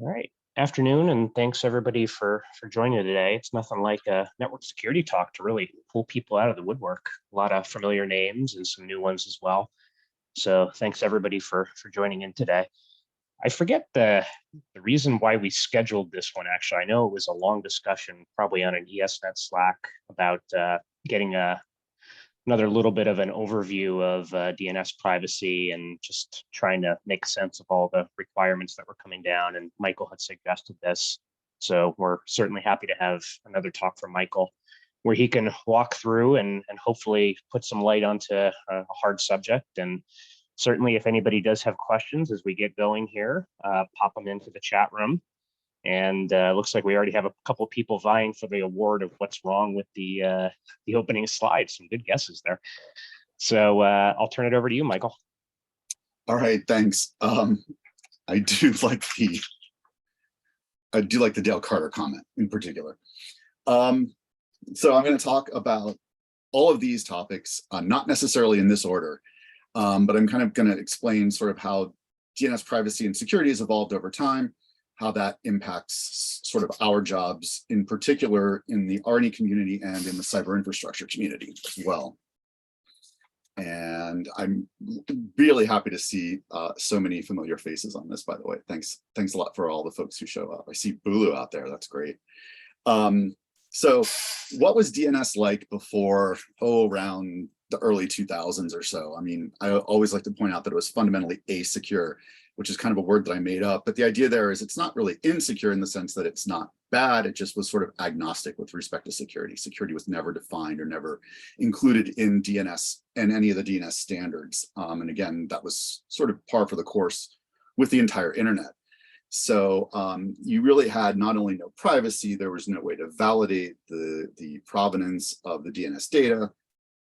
All right. Afternoon, and thanks everybody for joining today. It's nothing like a network security talk to really pull people out of the woodwork. A lot of familiar names and some new ones as well. So thanks everybody for joining in today. I forget the reason why we scheduled this one. Actually, I know it was a long discussion, probably on an ESnet Slack, about getting another little bit of an overview of DNS privacy and just trying to make sense of all the requirements that were coming down. And Michael had suggested this. So we're certainly happy to have another talk from Michael where he can walk through and hopefully put some light onto a hard subject. And certainly if anybody does have questions as we get going here, pop them into the chat room. And looks like we already have a couple of people vying for the award of what's wrong with the opening slide. Some good guesses there. So I'll turn it over to you, Michael. All right, thanks. I do like the Dale Carter comment in particular. So I'm going to talk about all of these topics, not necessarily in this order, but I'm kind of going to explain sort of how DNS privacy and security has evolved over time, how that impacts sort of our jobs, in particular in the RNE community and in the cyber infrastructure community as well. And I'm really happy to see so many familiar faces on this, by the way. Thanks a lot for all the folks who show up. I see Bulu out there, that's great. So what was DNS like before, around the early 2000s or so? I mean, I always like to point out that it was fundamentally asecure, which is kind of a word that I made up. But the idea there is it's not really insecure in the sense that it's not bad. It just was sort of agnostic with respect to security. Security was never defined or never included in DNS and any of the DNS standards. And again, that was sort of par for the course with the entire internet. So you really had not only no privacy, there was no way to validate the provenance of the DNS data.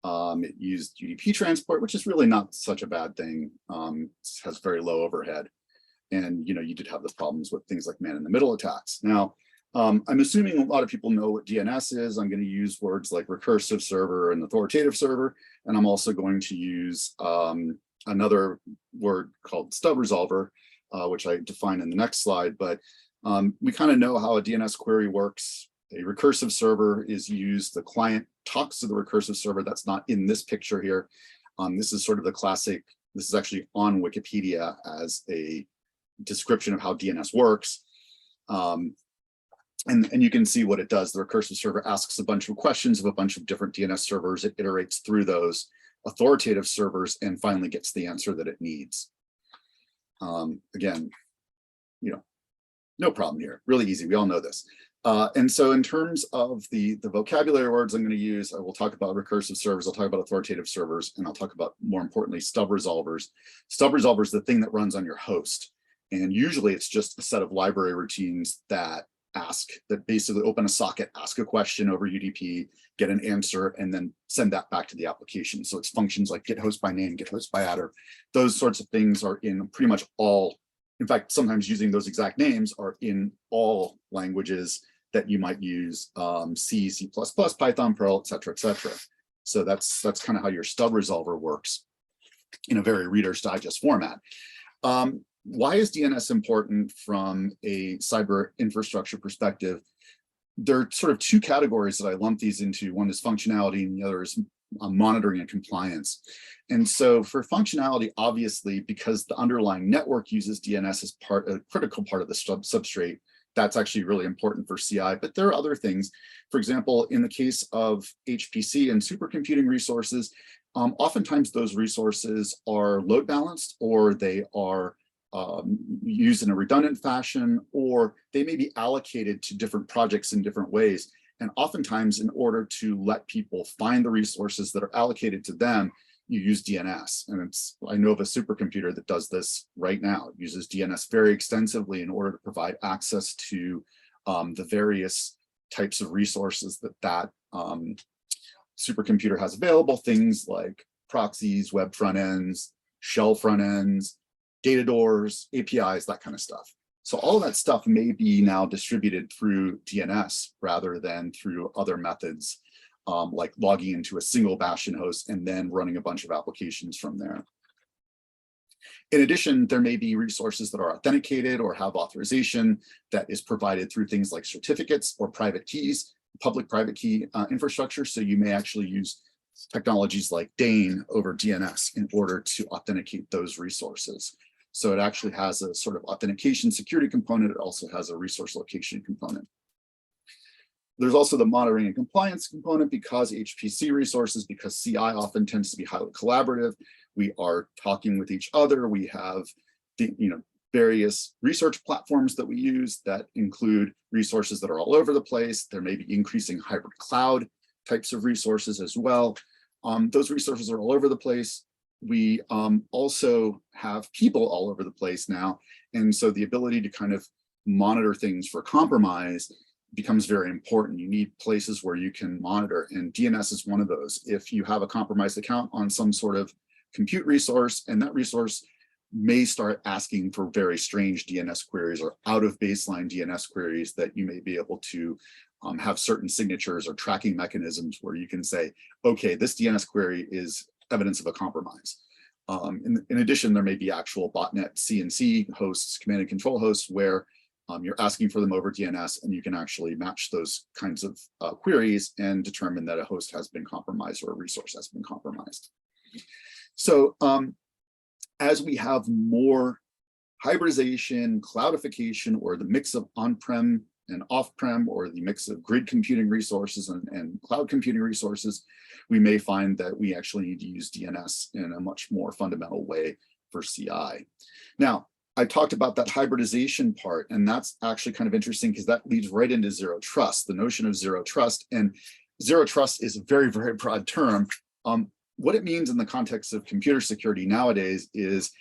It used UDP transport, which is really not such a bad thing. It has very low overhead. And you did have the problems with things like man-in-the-middle attacks. Now, I'm assuming a lot of people know what DNS is. I'm going to use words like recursive server and authoritative server. And I'm also going to use another word called stub resolver, which I define in the next slide. But we kind of know how a DNS query works. A recursive server is used. The client talks to the recursive server. That's not in this picture here. This is sort of the classic. This is actually on Wikipedia as a description of how DNS works. And you can see what it does. The recursive server asks a bunch of questions of a bunch of different DNS servers. It iterates through those authoritative servers and finally gets the answer that it needs. Again, no problem here. Really easy. We all know this. And so in terms of the vocabulary words I'm going to use, I will talk about recursive servers, I'll talk about authoritative servers, and I'll talk about, more importantly, stub resolvers. Stub resolver is the thing that runs on your host. And usually it's just a set of library routines that basically open a socket, ask a question over UDP, get an answer, and then send that back to the application. So it's functions like get host by name, get host by adder. Those sorts of things are in pretty much all, in fact, sometimes using those exact names are in all languages that you might use, C, C++, Python, Perl, et cetera, et cetera. So that's kind of how your stub resolver works in a very Reader's Digest format. Why is DNS important from a cyber infrastructure perspective? There are sort of two categories that I lump these into. One is functionality and the other is monitoring and compliance. And so for functionality, obviously, because the underlying network uses DNS as a critical part of the substrate, that's actually really important for CI, but there are other things. For example, in the case of HPC and supercomputing resources, oftentimes those resources are load balanced, or they are used in a redundant fashion, or they may be allocated to different projects in different ways. And oftentimes, in order to let people find the resources that are allocated to them, you use DNS. And I know of a supercomputer that does this right now. It uses DNS very extensively in order to provide access to the various types of resources that supercomputer has available, things like proxies, web front ends, shell front ends, data doors, APIs, that kind of stuff. So all of that stuff may be now distributed through DNS rather than through other methods, like logging into a single bastion host and then running a bunch of applications from there. In addition, there may be resources that are authenticated or have authorization that is provided through things like certificates or private keys, public-private key infrastructure. So you may actually use technologies like DANE over DNS in order to authenticate those resources. So it actually has a sort of authentication security component. It also has a resource location component. There's also the monitoring and compliance component because HPC resources, because CI often tends to be highly collaborative. We are talking with each other. We have the, various research platforms that we use that include resources that are all over the place. There may be increasing hybrid cloud types of resources as well. Those resources are all over the place. We also have people all over the place now. And so the ability to kind of monitor things for compromise becomes very important. You need places where you can monitor, and DNS is one of those. If you have a compromised account on some sort of compute resource, and that resource may start asking for very strange DNS queries or out of baseline DNS queries, that you may be able to have certain signatures or tracking mechanisms where you can say, okay, this DNS query is evidence of a compromise. In addition, there may be actual botnet CNC hosts, command and control hosts, where you're asking for them over DNS, and you can actually match those kinds of queries and determine that a host has been compromised or a resource has been compromised. So as we have more hybridization, cloudification, or the mix of on-prem and off-prem, or the mix of grid computing resources and cloud computing resources, we may find that we actually need to use DNS in a much more fundamental way for CI. Now, I talked about that hybridization part, and that's actually kind of interesting because that leads right into zero trust, the notion of zero trust. And zero trust is a very, very broad term. What it means in the context of computer security nowadays is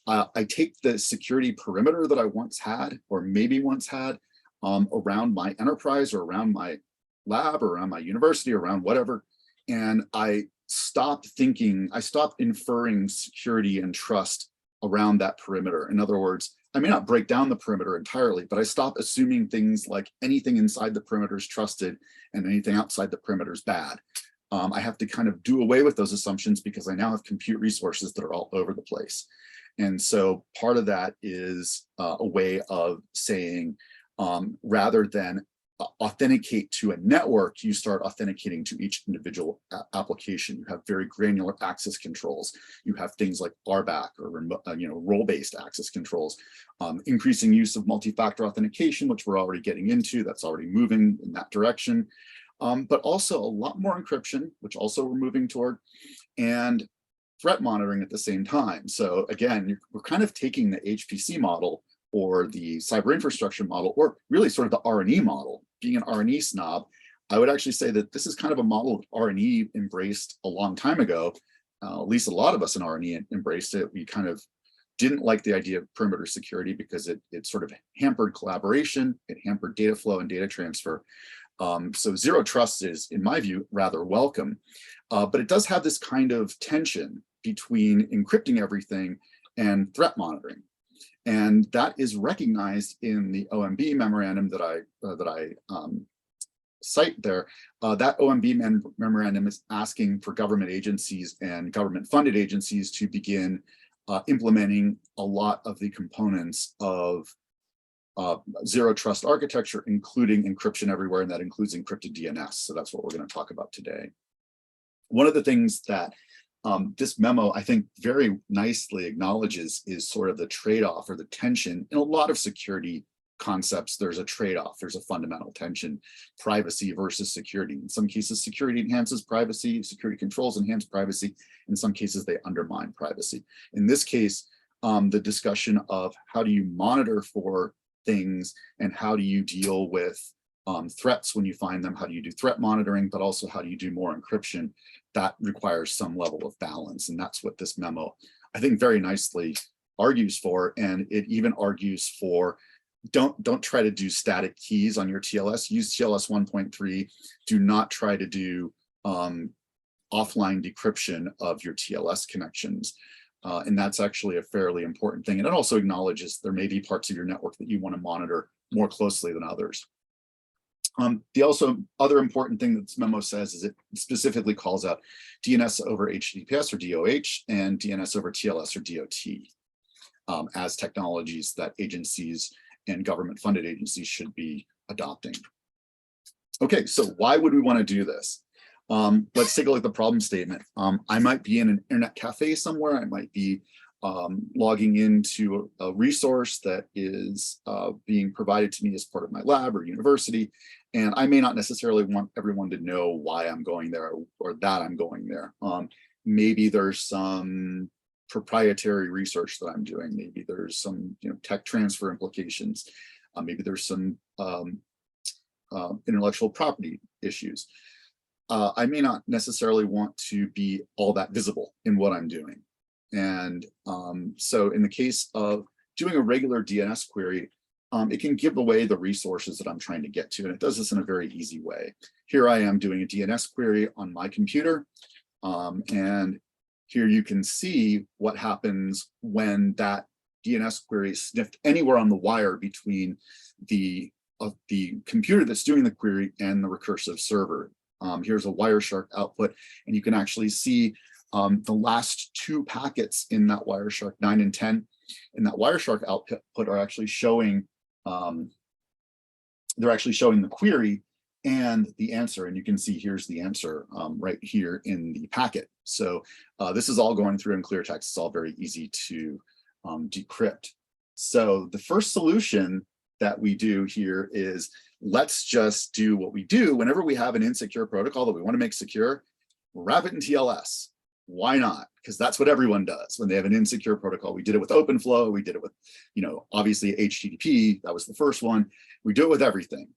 I take the security perimeter that I once had, or maybe once had, around my enterprise or around my lab or around my university or around whatever, and I stopped inferring security and trust around that perimeter. In other words, I may not break down the perimeter entirely, but I stop assuming things like anything inside the perimeter is trusted and anything outside the perimeter is bad. I have to kind of do away with those assumptions because I now have compute resources that are all over the place. And so part of that is a way of saying, rather than authenticate to a network, you start authenticating to each individual application. You have very granular access controls. You have things like RBAC or role-based access controls, increasing use of multi-factor authentication, which we're already getting into. That's already moving in that direction, but also a lot more encryption, which also we're moving toward, and threat monitoring at the same time. So again, we're kind of taking the HPC model or the cyber infrastructure model, or really sort of the R&E model. Being an R&E snob, I would actually say that this is kind of a model that R&E embraced a long time ago. At least a lot of us in R&E embraced it. We kind of didn't like the idea of perimeter security because it sort of hampered collaboration, it hampered data flow and data transfer. So zero trust is, in my view, rather welcome. But it does have this kind of tension between encrypting everything and threat monitoring. And that is recognized in the OMB memorandum that I cite there. That OMB memorandum is asking for government agencies and government-funded agencies to begin implementing a lot of the components of zero trust architecture, including encryption everywhere, and that includes encrypted DNS. So that's what we're going to talk about today. One of the things that this memo, I think, very nicely acknowledges is sort of the trade-off or the tension. In a lot of security concepts, there's a trade-off, there's a fundamental tension, privacy versus security. In some cases, security enhances privacy, security controls enhance privacy. In some cases, they undermine privacy. In this case, the discussion of how do you monitor for things and how do you deal with threats when you find them, how do you do threat monitoring, but also how do you do more encryption, that requires some level of balance. And that's what this memo, I think, very nicely argues for. And it even argues for, don't try to do static keys on your TLS, use TLS 1.3. Do not try to do offline decryption of your TLS connections. And that's actually a fairly important thing. And it also acknowledges there may be parts of your network that you want to monitor more closely than others. The also other important thing that this memo says is it specifically calls out DNS over HTTPS or DoH and DNS over TLS or DoT. as technologies that agencies and government-funded agencies should be adopting. Okay, so why would we want to do this? Let's take a look at the problem statement. I might be in an internet cafe somewhere. I might be logging into a resource that is being provided to me as part of my lab or university, and I may not necessarily want everyone to know why I'm going there or that I'm going there. Maybe there's some proprietary research that I'm doing. Maybe there's some tech transfer implications. Maybe there's some intellectual property issues. I may not necessarily want to be all that visible in what I'm doing. And so in the case of doing a regular DNS query, it can give away the resources that I'm trying to get to, and it does this in a very easy way. Here I am doing a DNS query on my computer, and here you can see what happens when that DNS query is sniffed anywhere on the wire between the computer that's doing the query and the recursive server. Here's a Wireshark output, and you can actually see the last two packets in that Wireshark 9 and 10 in that Wireshark output are actually showing, they're actually showing the query and the answer. And you can see here's the answer right here in the packet. So this is all going through in clear text. It's all very easy to decrypt. So the first solution that we do here is let's just do what we do whenever we have an insecure protocol that we want to make secure, wrap it in TLS. Why not? Because that's what everyone does when they have an insecure protocol. We did it with OpenFlow. We did it with, obviously HTTP. That was the first one. We do it with everything.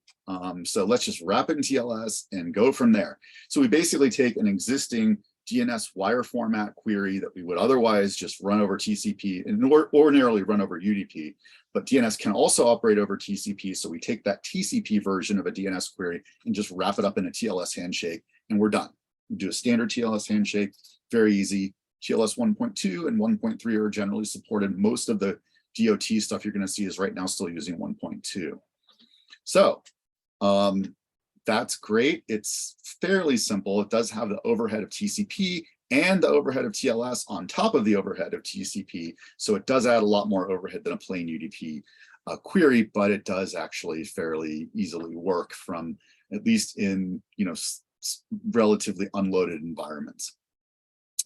So let's just wrap it in TLS and go from there. So we basically take an existing DNS wire format query that we would otherwise just run over TCP and ordinarily run over UDP, but DNS can also operate over TCP. So we take that TCP version of a DNS query and just wrap it up in a TLS handshake, and we're done. We do a standard TLS handshake, very easy. TLS 1.2 and 1.3 are generally supported. Most of the DoT stuff you're going to see is right now still using 1.2. So that's great. It's fairly simple. It does have the overhead of TCP and the overhead of TLS on top of the overhead of TCP. So it does add a lot more overhead than a plain UDP query, but it does actually fairly easily work from, at least in relatively unloaded environments.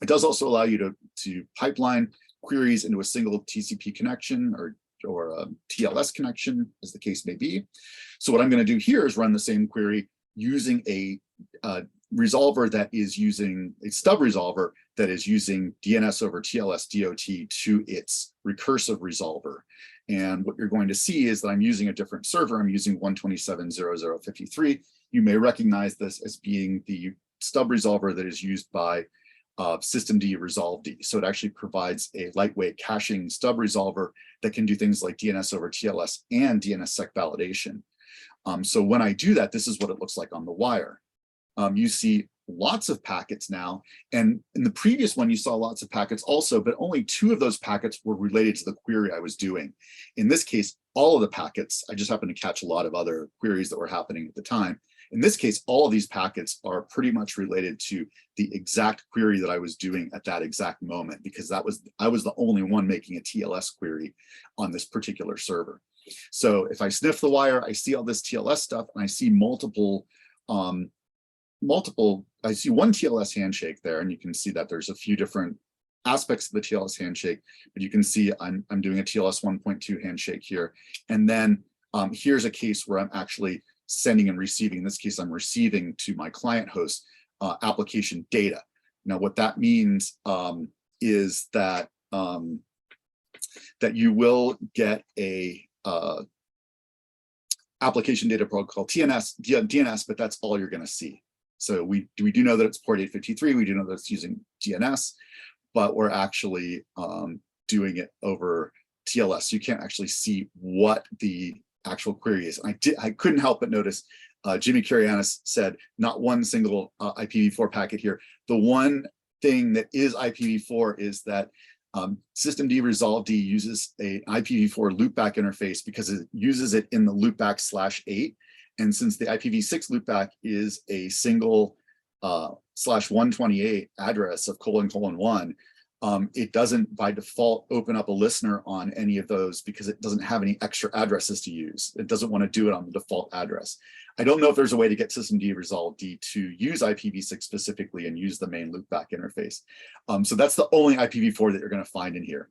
It does also allow you to pipeline queries into a single TCP connection or a TLS connection, as the case may be. So what I'm going to do here is run the same query using a resolver that is using a stub resolver that is using DNS-over-TLS DoT to its recursive resolver. And what you're going to see is that I'm using a different server. I'm using 127.00.53. You may recognize this as being the stub resolver that is used by systemd resolved. So it actually provides a lightweight caching stub resolver that can do things like DNS-over-TLS and DNSSEC validation. So when I do that, this is what it looks like on the wire. You see lots of packets now, and in the previous one you saw lots of packets also, but only 2 of those packets were related to the query I was doing. In this case, all of the packets, I just happened to catch a lot of other queries that were happening at the time. In this case, all of these packets are pretty much related to the exact query that I was doing at that exact moment, because I was the only one making a TLS query on this particular server. So if I sniff the wire, I see all this TLS stuff, and I see I see one TLS handshake there, and you can see that there's a few different aspects of the TLS handshake, but you can see I'm doing a TLS 1.2 handshake here. And then here's a case where I'm actually sending and receiving. In this case, I'm receiving to my client host application data. Now, what that means is that that you will get a application data protocol DNS, but that's all you're going to see. So we do know that it's port 853. We do know that it's using DNS, but we're actually doing it over TLS. You can't actually see what the actual query is. I couldn't help but notice Jimmy Karianis said not one single IPv4 packet here. The one thing that is IPv4 is that systemd resolved uses an IPv4 loopback interface because it uses it in the loopback /8. And since the IPv6 loopback is a single /128 address of ::1, it doesn't by default open up a listener on any of those because it doesn't have any extra addresses to use. It doesn't want to do it on the default address. I don't know if there's a way to get systemd resolved D to use IPv6 specifically and use the main loopback interface. So that's the only IPv4 that you're going to find in here,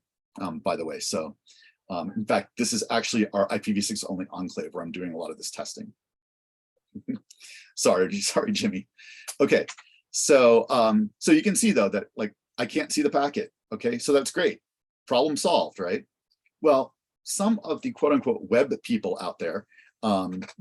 by the way. So in fact, this is actually our IPv6 only enclave where I'm doing a lot of this testing. sorry, Jimmy. Okay, so so you can see though that like I can't see the packet. Okay, so that's great. Problem solved, right? Well, some of the quote unquote web people out there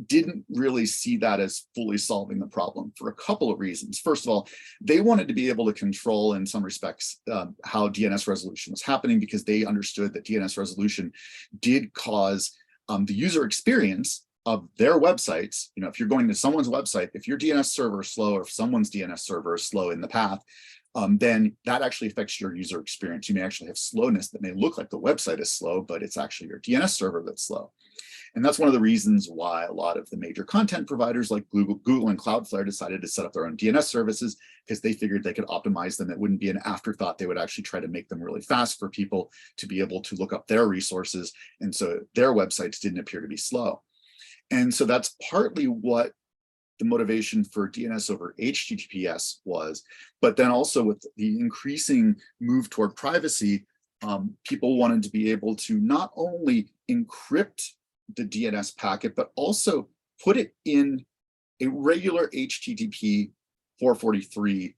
didn't really see that as fully solving the problem for a couple of reasons. First of all, they wanted to be able to control in some respects how DNS resolution was happening because they understood that DNS resolution did cause the user experience of their websites. You know, if you're going to someone's website, if your DNS server is slow or if someone's DNS server is slow in the path, then that actually affects your user experience. You may actually have slowness that may look like the website is slow, but it's actually your DNS server that's slow. And that's one of the reasons why a lot of the major content providers like Google and Cloudflare decided to set up their own DNS services because they figured they could optimize them. It wouldn't be an afterthought. They would actually try to make them really fast for people to be able to look up their resources. And so their websites didn't appear to be slow. And so that's partly what the motivation for DNS-over-HTTPS was. But then also with the increasing move toward privacy, people wanted to be able to not only encrypt the DNS packet, but also put it in a regular HTTP 443,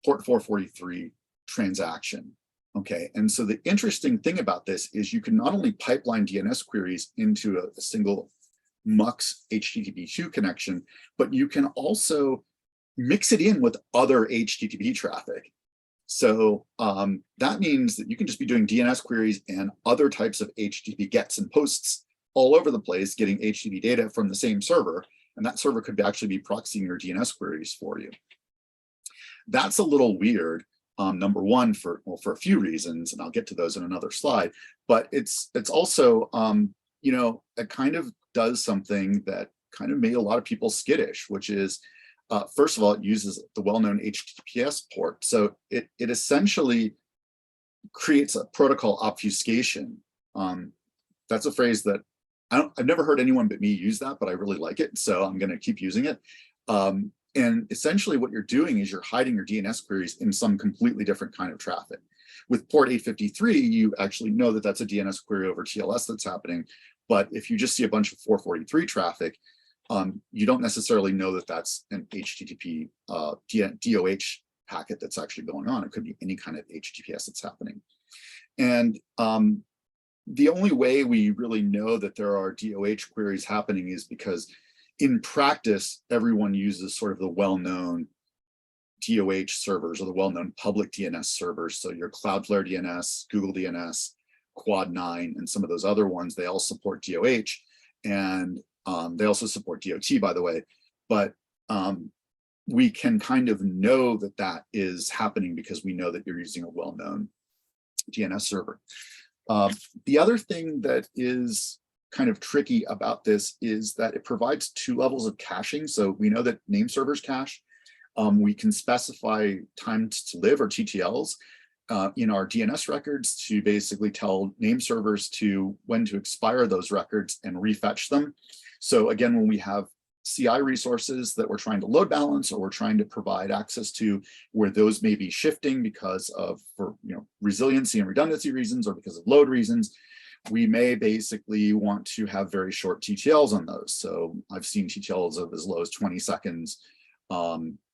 port 443 transaction. Okay, and so the interesting thing about this is you can not only pipeline DNS queries into a single MUX HTTP2 connection, but you can also mix it in with other HTTP traffic. So that means that you can just be doing DNS queries and other types of HTTP gets and posts all over the place, getting HTTP data from the same server, and that server could actually be proxying your DNS queries for you. That's a little weird, number one, for a few reasons, and I'll get to those in another slide, but it's also, you know, it kind of does something that kind of made a lot of people skittish, which is, first of all, it uses the well-known HTTPS port. So it essentially creates a protocol obfuscation. That's a phrase that I've never heard anyone but me use that, but I really like it. So I'm going to keep using it. And essentially what you're doing is you're hiding your DNS queries in some completely different kind of traffic. With port 853, you actually know that that's a DNS query over TLS that's happening. But if you just see a bunch of 443 traffic, you don't necessarily know that that's an HTTP DoH packet that's actually going on. It could be any kind of HTTPS that's happening. And the only way we really know that there are DoH queries happening is because in practice, everyone uses sort of the well-known DoH servers or the well-known public DNS servers. So your Cloudflare DNS, Google DNS, Quad9, and some of those other ones, they all support DoH, and they also support DoT, by the way. But we can kind of know that that is happening because we know that you're using a well-known DNS server. The other thing that is kind of tricky about this is that it provides two levels of caching. So we know that name servers cache. We can specify times to live or TTLs in our DNS records to basically tell name servers to when to expire those records and refetch them. So again, when we have CI resources that we're trying to load balance or we're trying to provide access to where those may be shifting because of, for resiliency and redundancy reasons or because of load reasons, we may basically want to have very short TTLs on those. So I've seen TTLs of as low as 20 seconds,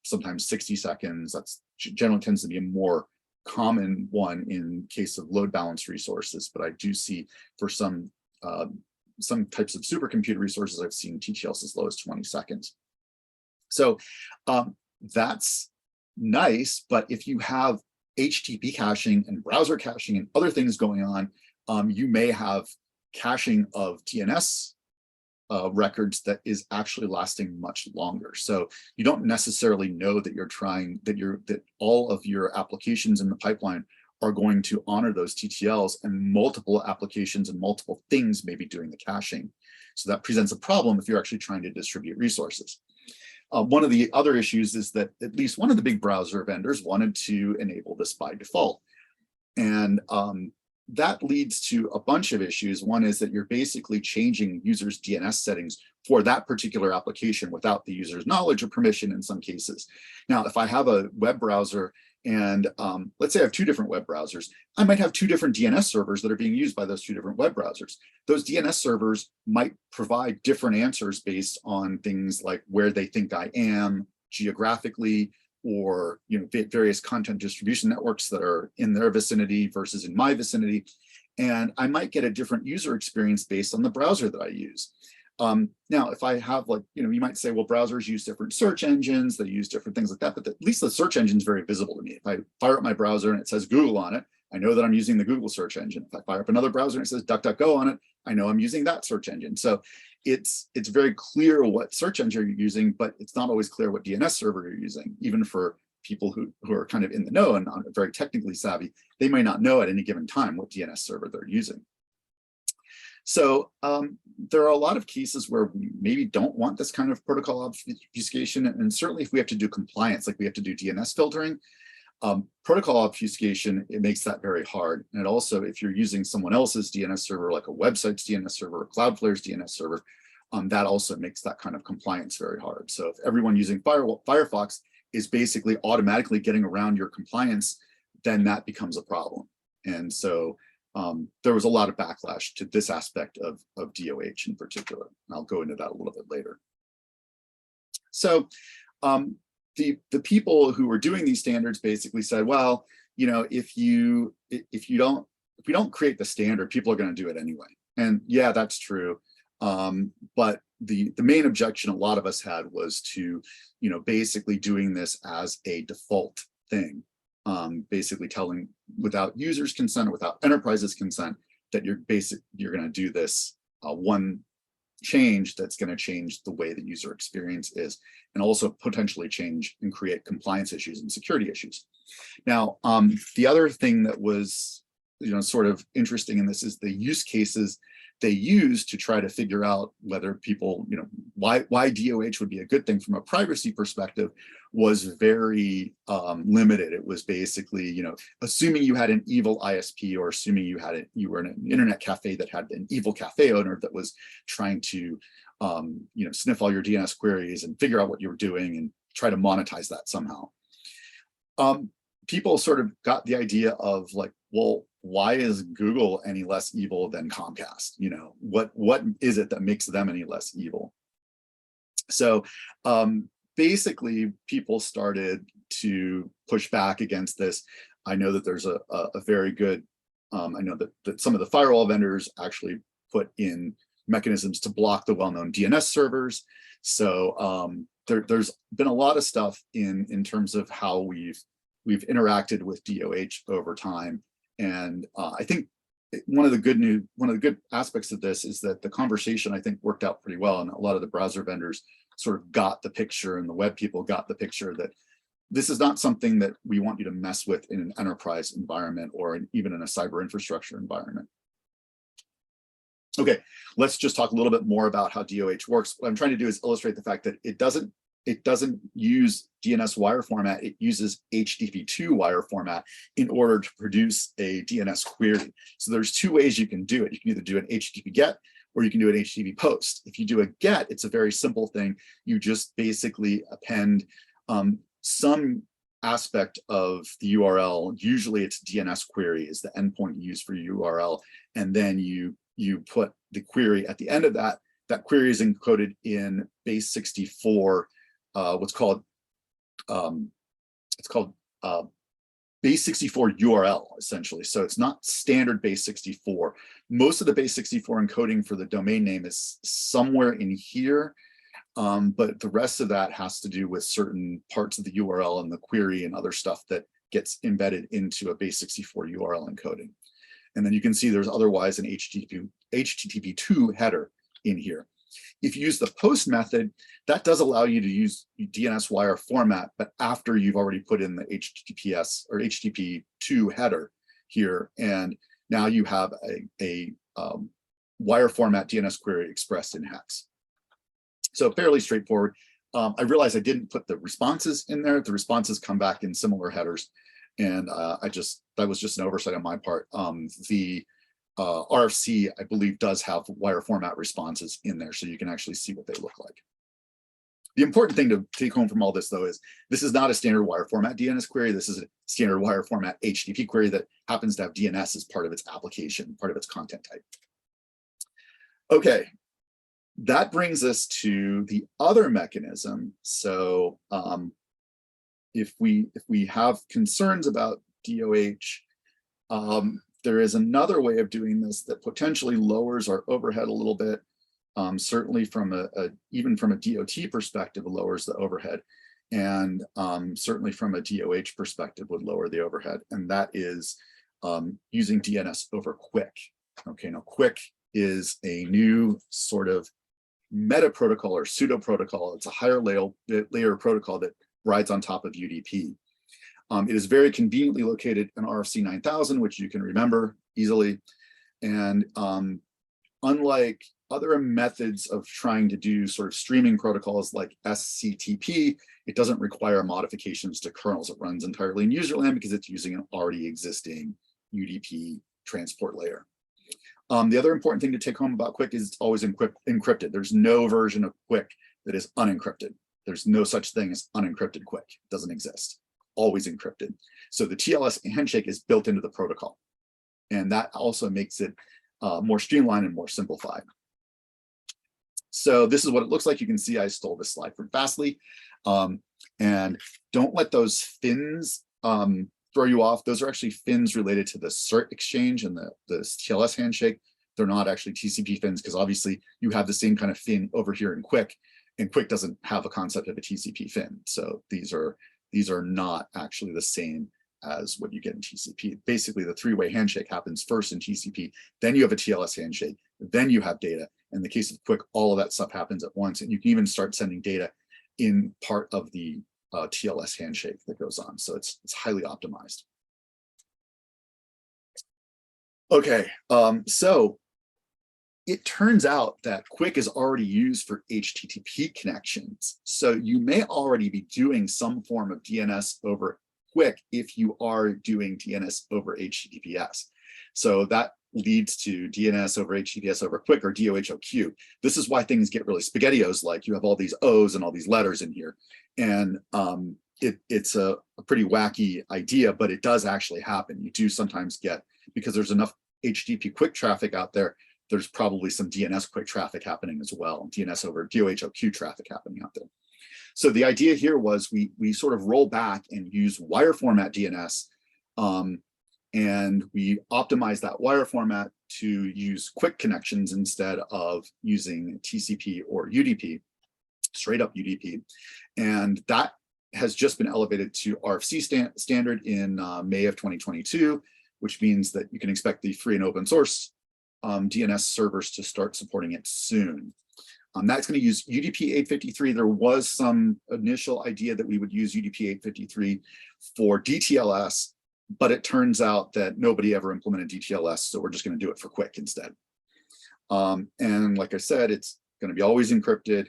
sometimes 60 seconds. That's generally tends to be a more common one in case of load balance resources, but I do see for some types of supercomputer resources, I've seen TTLs as low as 20 seconds. So that's nice, but if you have HTTP caching and browser caching and other things going on, you may have caching of DNS records that is actually lasting much longer. So you don't necessarily know that that all of your applications in the pipeline are going to honor those TTLs, and multiple applications and multiple things may be doing the caching. So that presents a problem if you're actually trying to distribute resources. One of the other issues is that at least one of the big browser vendors wanted to enable this by default. And that leads to a bunch of issues. One is that you're basically changing users' DNS settings for that particular application without the user's knowledge or permission in some cases. Now, if I have a web browser and let's say I have two different web browsers, I might have two different DNS servers that are being used by those two different web browsers. Those DNS servers might provide different answers based on things like where they think I am geographically, or various content distribution networks that are in their vicinity versus in my vicinity. And I might get a different user experience based on the browser that I use. Now, if I have you might say, well, browsers use different search engines, they use different things like that, but at least the search engine is very visible to me. If I fire up my browser and it says Google on it, I know that I'm using the Google search engine. If I fire up another browser and it says DuckDuckGo on it, I know I'm using that search engine. So it's very clear what search engine you're using, but it's not always clear what DNS server you're using. Even for people who are kind of in the know and not very technically savvy, they may not know at any given time what DNS server they're using. So there are a lot of cases where we maybe don't want this kind of protocol obfuscation. And certainly if we have to do compliance, like we have to do DNS filtering, protocol obfuscation, it makes that very hard. And also, if you're using someone else's DNS server, like a website's DNS server or Cloudflare's DNS server, that also makes that kind of compliance very hard. So if everyone using Firefox is basically automatically getting around your compliance, then that becomes a problem. And so there was a lot of backlash to this aspect of DoH in particular. And I'll go into that a little bit later. So the people who were doing these standards basically said, well, if we don't create the standard, people are going to do it anyway. And yeah, that's true. But the main objection a lot of us had was to, basically doing this as a default thing. Basically telling without users' consent or without enterprises' consent that you're going to do this one change that's going to change the way the user experience is, and also potentially change and create compliance issues and security issues. Now, the other thing that was sort of interesting in this is the use cases they use to try to figure out whether people, why DoH would be a good thing from a privacy perspective was very limited. It was basically, assuming you had an evil ISP, or assuming you were in an internet cafe that had an evil cafe owner that was trying to, sniff all your DNS queries and figure out what you were doing and try to monetize that somehow. People sort of got the idea of like, well, why is Google any less evil than Comcast? What is it that makes them any less evil? So basically, people started to push back against this. I know that there's a very good, I know that some of the firewall vendors actually put in mechanisms to block the well-known DNS servers. So there's been a lot of stuff in terms of how we've interacted with DoH over time. And I think one of the good aspects of this is that the conversation, I think, worked out pretty well. And a lot of the browser vendors sort of got the picture, and the web people got the picture that this is not something that we want you to mess with in an enterprise environment or even in a cyber infrastructure environment. Okay, let's just talk a little bit more about how DoH works. What I'm trying to do is illustrate the fact that it doesn't use DNS wire format, it uses HTTP2 wire format in order to produce a DNS query. So there's two ways you can do it. You can either do an HTTP GET or you can do an HTTP POST. If you do a GET, it's a very simple thing. You just basically append some aspect of the URL. Usually it's DNS query is the endpoint you use for your URL. And then you put the query at the end of that. That query is encoded in base 64, what's called base 64 URL, essentially. So it's not standard base 64. Most of the base 64 encoding for the domain name is somewhere in here, but the rest of that has to do with certain parts of the URL and the query and other stuff that gets embedded into a base 64 URL encoding. And then you can see there's otherwise an HTTP2 header in here. If you use the POST method, that does allow you to use DNS wire format, but after you've already put in the HTTPS or HTTP2 header here, and now you have a wire format DNS query expressed in hex. So fairly straightforward. I realized I didn't put the responses in there. The responses come back in similar headers. and that was just an oversight on my part. The RFC, I believe, does have wire format responses in there, so you can actually see what they look like. The important thing to take home from all this, though, is this is not a standard wire format DNS query. This is a standard wire format HTTP query that happens to have DNS as part of its application, part of its content type. Okay, that brings us to the other mechanism. So if we have concerns about DoH, there is another way of doing this that potentially lowers our overhead a little bit. Certainly from even from a DoT perspective, it lowers the overhead, and certainly from a DoH perspective would lower the overhead, and that is using DNS-over-QUIC. Okay, now QUIC is a new sort of meta protocol or pseudo protocol. It's a higher layer protocol that rides on top of UDP. It is very conveniently located in RFC 9000, which you can remember easily, and unlike other methods of trying to do sort of streaming protocols like SCTP, it doesn't require modifications to kernels. It runs entirely in userland because it's using an already existing UDP transport layer. The other important thing to take home about QUIC is it's always encrypted. There's no version of QUIC that is unencrypted. There's no such thing as unencrypted QUIC. It doesn't exist. Always encrypted. So the TLS handshake is built into the protocol, and that also makes it more streamlined and more simplified. So this is what it looks like. You can see I stole this slide from Fastly. And don't let those fins throw you off. Those are actually fins related to the CERT exchange and the TLS handshake. They're not actually TCP fins, because obviously you have the same kind of fin over here in QUIC, and QUIC doesn't have a concept of a TCP fin. So these are not actually the same as what you get in TCP. Basically, the three-way handshake happens first in TCP, then you have a TLS handshake, then you have data. In the case of QUIC, all of that stuff happens at once, and you can even start sending data in part of the TLS handshake that goes on. So it's highly optimized. Okay, so it turns out that QUIC is already used for HTTP connections. So you may already be doing some form of DNS over QUIC if you are doing DNS over HTTPS. So that leads to DNS over HTTPS over QUIC, or DoH-OQ. This is why things get really spaghettios, like you have all these O's and all these letters in here. And it's a pretty wacky idea, but it does actually happen. You do sometimes get, because there's enough HTTP QUIC traffic out there, there's probably some DNS QUIC traffic happening as well, DNS over DoH-OQ traffic happening out there. So the idea here was we sort of roll back and use wire format DNS, and we optimize that wire format to use QUIC connections instead of using TCP or UDP, straight up UDP. And that has just been elevated to RFC standard in May of 2022, which means that you can expect the free and open source DNS servers to start supporting it soon. That's going to use UDP 853. There was some initial idea that we would use UDP 853 for DTLS, but it turns out that nobody ever implemented DTLS, so we're just going to do it for QUIC instead. And like I said, it's going to be always encrypted.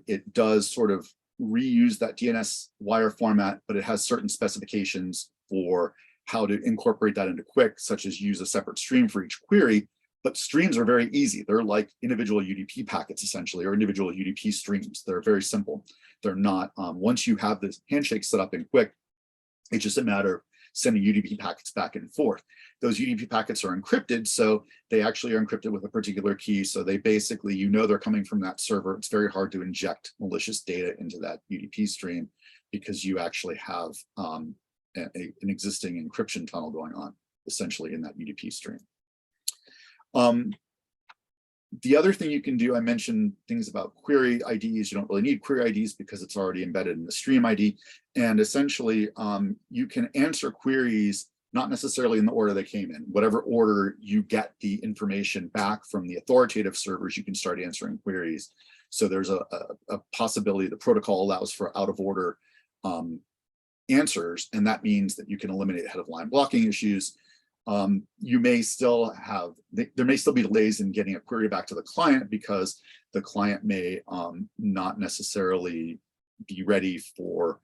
It does sort of reuse that DNS wire format, but it has certain specifications for how to incorporate that into QUIC, such as use a separate stream for each query. But streams are very easy. They're like individual UDP packets, essentially, or individual UDP streams. They're very simple. They're not, once you have this handshake set up in QUIC, it's just a matter of sending UDP packets back and forth. Those UDP packets are encrypted, so they actually are encrypted with a particular key. So they basically, you know, they're coming from that server. It's very hard to inject malicious data into that UDP stream because you actually have an existing encryption tunnel going on, essentially, in that UDP stream. The other thing you can do, I mentioned things about query IDs. You don't really need query IDs because it's already embedded in the stream ID. And essentially, you can answer queries not necessarily in the order they came in. Whatever order you get the information back from the authoritative servers, you can start answering queries. So there's a possibility the protocol allows for out of order answers, and that means that you can eliminate head of line blocking issues. You may still have, there may still be delays in getting a query back to the client because the client may not necessarily be ready for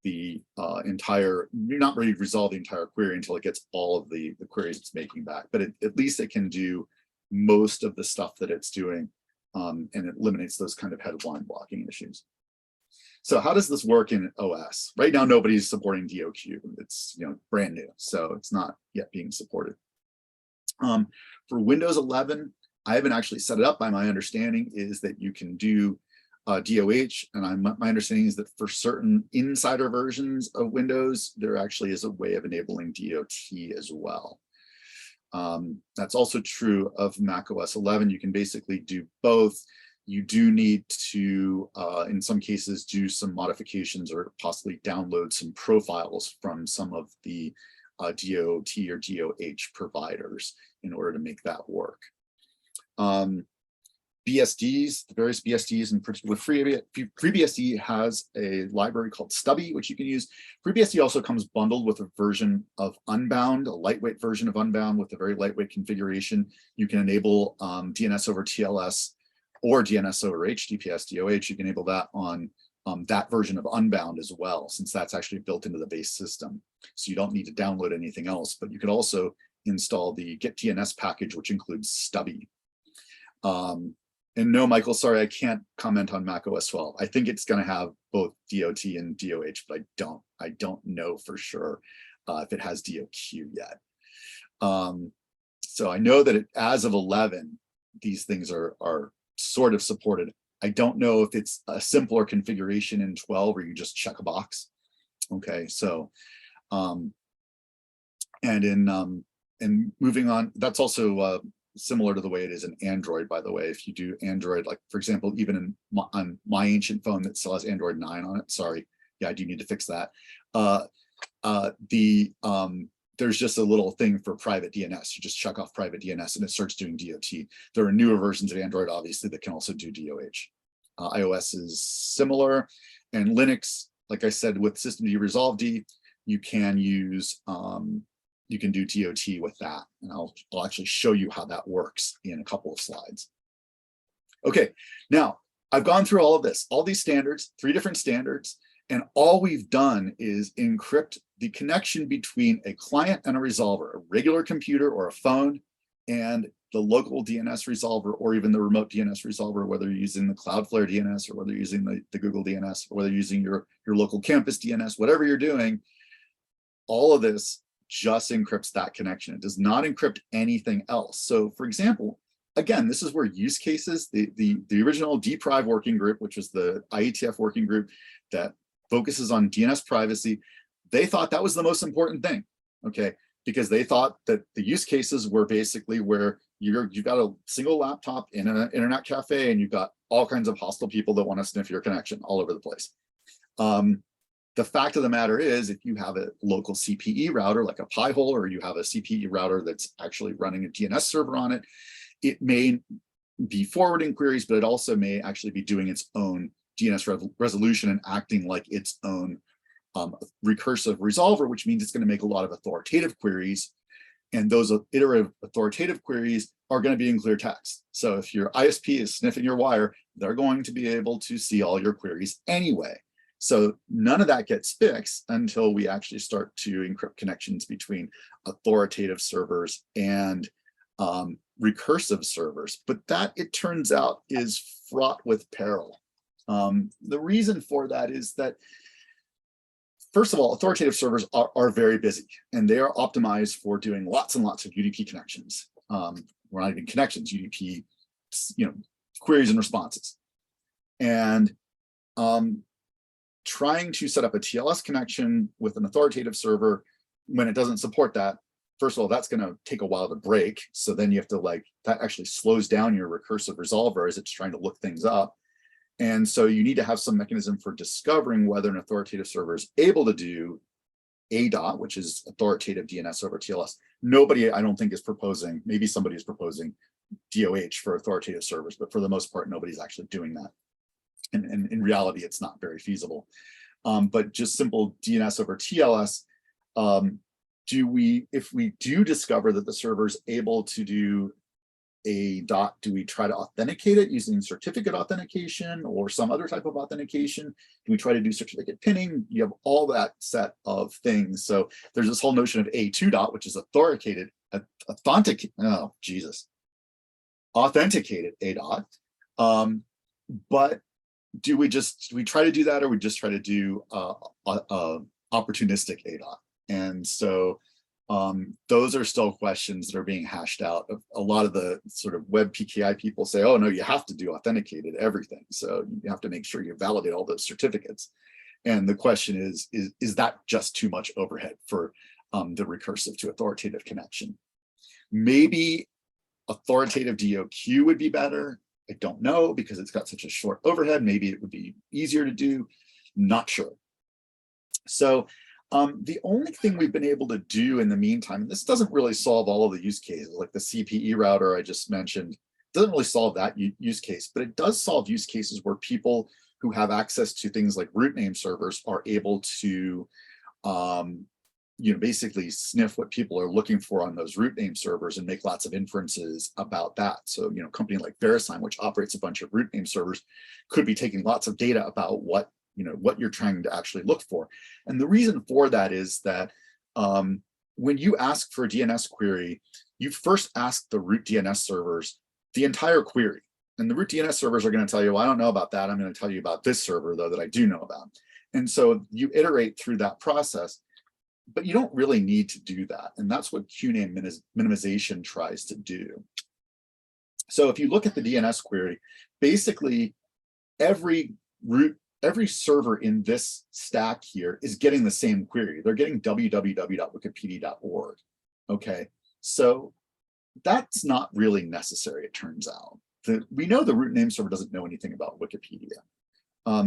the you're not ready to resolve the entire query until it gets all of the queries it's making back, but at least it can do most of the stuff that it's doing, and it eliminates those kind of headline blocking issues. So how does this work in OS? Right now, nobody's supporting DoQ. It's brand new, so it's not yet being supported. For Windows 11, I haven't actually set it up. By my understanding is that you can do DoH, and my understanding is that for certain insider versions of Windows, there actually is a way of enabling DoT as well. That's also true of Mac OS 11. You can basically do both. You do need to, in some cases, do some modifications or possibly download some profiles from some of the DoT or DoH providers in order to make that work. Bsds, the various Bsds, in particular FreeBSD has a library called Stubby, which you can use. FreeBSD also comes bundled with a version of Unbound, a lightweight version of Unbound with a very lightweight configuration. You can enable DNS-over-TLS or DNS-over-HTTPS DoH. You can enable that on that version of Unbound as well, since that's actually built into the base system. So you don't need to download anything else, but you could also install the getDNS package, which includes Stubby. And no, Michael, sorry, I can't comment on Mac OS 12. I think it's going to have both DoT and DoH, but I don't know for sure if it has DoQ yet. So I know that as of 11, these things are sort of supported. I don't know if it's a simpler configuration in 12 where you just check a box. Okay, so and moving on, that's also similar to the way it is in Android, by the way. If you do Android, like for example, even on my ancient phone that still has Android 9 on it, sorry, yeah, I do need to fix that. There's just a little thing for private DNS. You just check off private DNS and it starts doing DoT. There are newer versions of Android, obviously, that can also do DoH. iOS is similar, and Linux, like I said, with systemd resolved, you can use you can do DoT with that, and I'll actually show you how that works in a couple of slides. Okay, now I've gone through all of this, all these standards, 3 different standards, and all we've done is encrypt the connection between a client and a resolver, a regular computer or a phone, and the local DNS resolver, or even the remote DNS resolver, whether you're using the Cloudflare DNS or whether you're using the Google DNS, or whether you're using your local campus DNS, whatever you're doing, all of this just encrypts that connection. It does not encrypt anything else. So for example, again, this is where use cases, the original DPRIVE working group, which was the IETF working group that focuses on DNS privacy, they thought that was the most important thing, okay? Because they thought that the use cases were basically where you've got a single laptop in an internet cafe and you've got all kinds of hostile people that want to sniff your connection all over the place. The fact of the matter is, if you have a local CPE router like a Pi-hole, or you have a CPE router that's actually running a DNS server on it, it may be forwarding queries, but it also may actually be doing its own DNS resolution and acting like its own recursive resolver, which means it's going to make a lot of authoritative queries. And those iterative authoritative queries are going to be in clear text. So if your ISP is sniffing your wire, they're going to be able to see all your queries anyway. So none of that gets fixed until we actually start to encrypt connections between authoritative servers and recursive servers. But that, it turns out, is fraught with peril. The reason for that is that, first of all, authoritative servers are very busy, and they are optimized for doing lots and lots of UDP connections. We're not even connections, UDP, queries and responses. And trying to set up a TLS connection with an authoritative server when it doesn't support that, first of all, that's going to take a while to break. So then you have to that actually slows down your recursive resolver as it's trying to look things up. And so you need to have some mechanism for discovering whether an authoritative server is able to do DoT, which is authoritative DNS over TLS. Nobody, I don't think, is proposing, maybe somebody is proposing DoH for authoritative servers, but for the most part, nobody's actually doing that. And in reality, it's not very feasible. But just simple DNS over TLS, if we do discover that the server is able to do a dot, do we try to authenticate it using certificate authentication or some other type of authentication? Do we try to do certificate pinning? You have all that set of things. So there's this whole notion of A2 dot, which is authenticated A dot. But do we try to do that, or we just try to do opportunistic A dot? And so those are still questions that are being hashed out. A lot of the sort of web PKI people say, oh no, you have to do authenticated everything. So you have to make sure you validate all those certificates. And the question is that just too much overhead for the recursive to authoritative connection? Maybe authoritative DoQ would be better. I don't know, because it's got such a short overhead. Maybe it would be easier to do. Not sure. So the only thing we've been able to do in the meantime, and this doesn't really solve all of the use cases, like the CPE router I just mentioned, doesn't really solve that use case, but it does solve use cases where people who have access to things like root name servers are able to basically sniff what people are looking for on those root name servers and make lots of inferences about that. So, a company like VeriSign, which operates a bunch of root name servers, could be taking lots of data about what you're trying to actually look for. And the reason for that is that when you ask for a DNS query, you first ask the root DNS servers the entire query. And the root DNS servers are going to tell you, well, I don't know about that. I'm going to tell you about this server, though, that I do know about. And so you iterate through that process, but you don't really need to do that. And that's what QNAME minimization tries to do. So if you look at the DNS query, basically every server in this stack here is getting the same query. They're getting www.wikipedia.org. Okay, so that's not really necessary, it turns out. We know the root name server doesn't know anything about Wikipedia.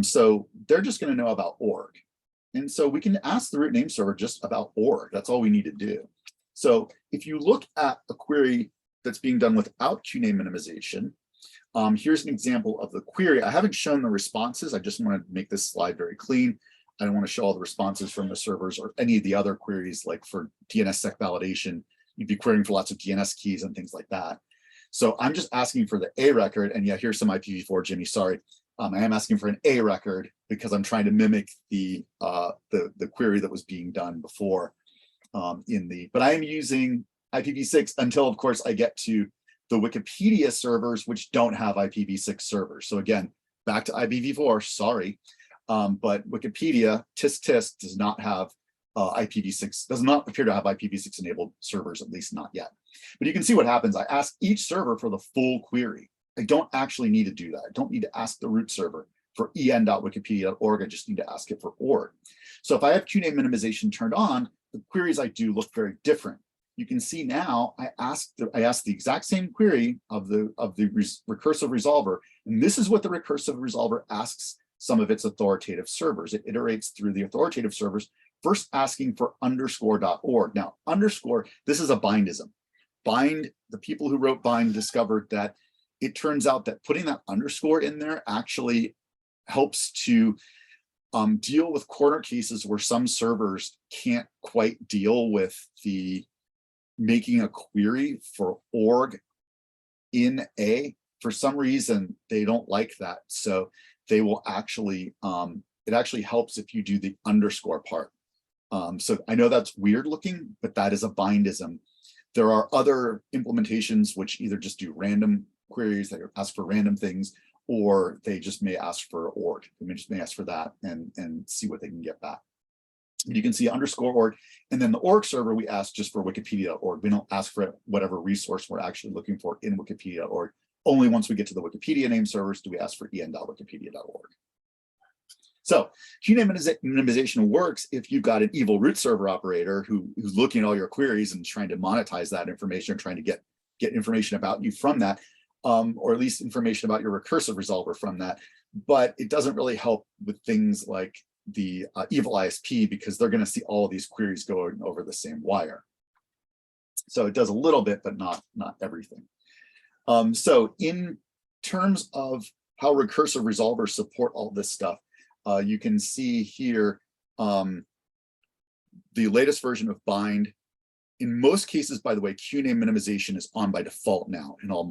So they're just going to know about org. And so we can ask the root name server just about org. That's all we need to do. So if you look at a query that's being done without QNAME minimization, here's an example of the query. I haven't shown the responses. I just want to make this slide very clean. I don't want to show all the responses from the servers or any of the other queries, like for DNSSEC validation. You'd be querying for lots of DNS keys and things like that. So I'm just asking for the A record. And yeah, here's some IPv4, Jimmy, sorry. I am asking for an A record because I'm trying to mimic the query that was being done before but I am using IPv6 until, of course, I get to the Wikipedia servers, which don't have IPv6 servers. So again, back to IPv4, sorry, but Wikipedia, tisk does not have IPv6, does not appear to have IPv6 enabled servers, at least not yet. But you can see what happens. I ask each server for the full query. I don't actually need to do that. I don't need to ask the root server for en.wikipedia.org. I just need to ask it for org. So if I have QNAME minimization turned on, the queries I do look very different. You can see now I asked the exact same query of the recursive resolver, and this is what the recursive resolver asks some of its authoritative servers. It iterates through the authoritative servers, first asking for _.org. Now, underscore, this is a bindism. Bind, the people who wrote bind discovered that it turns out that putting that underscore in there actually helps to deal with corner cases where some servers can't quite deal with the making a query for org in A. For some reason, they don't like that. So they will actually, it actually helps if you do the underscore part. So I know that's weird looking, but that is a bindism. There are other implementations which either just do random queries that ask for random things, or they just may ask for org. They just may ask for that and see what they can get back. You can see _org, and then the org server we ask just for wikipedia.org. We don't ask for whatever resource we're actually looking for in wikipedia.org. Only once we get to the Wikipedia name servers do we ask for en.wikipedia.org. So QNAME minimization works if you've got an evil root server operator who's looking at all your queries and trying to monetize that information, trying to get information about you from that, or at least information about your recursive resolver from that. But it doesn't really help with things like the evil ISP, because they're going to see all of these queries going over the same wire. So it does a little bit, but not everything. So in terms of how recursive resolvers support all this stuff, you can see here the latest version of bind In most cases, by the way, QNAME minimization is on by default now in all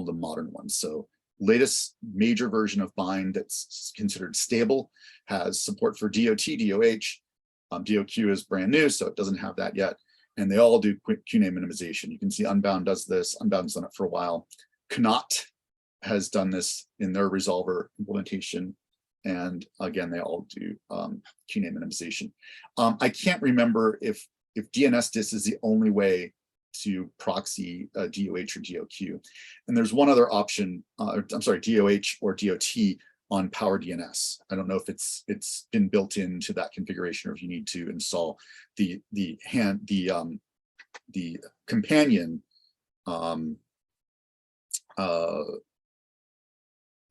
the modern ones. So latest major version of bind that's considered stable has support for DoT, DoH. DoQ is brand new, so it doesn't have that yet. And they all do QNAME minimization. You can see Unbound does this. Unbound's done it for a while. Knot has done this in their resolver implementation. And again, they all do QNAME minimization. I can't remember if DNSDis is the only way to proxy DoH or DoQ. And there's one other option, I'm sorry, DoH or DoT on Power DNS. I don't know if it's been built into that configuration or if you need to install the companion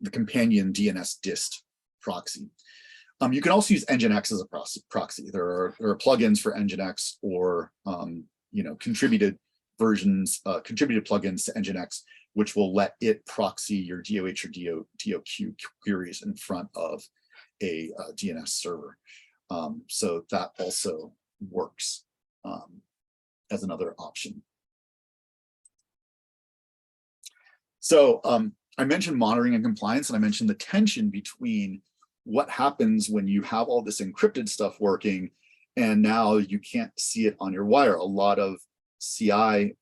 DNS dist proxy. You can also use Nginx as a proxy. There are plugins for Nginx or contributed versions, contributed plugins to Nginx, which will let it proxy your DoH or DoQ queries in front of a DNS server. So that also works as another option. So I mentioned monitoring and compliance, and I mentioned the tension between what happens when you have all this encrypted stuff working and now you can't see it on your wire. A lot of CI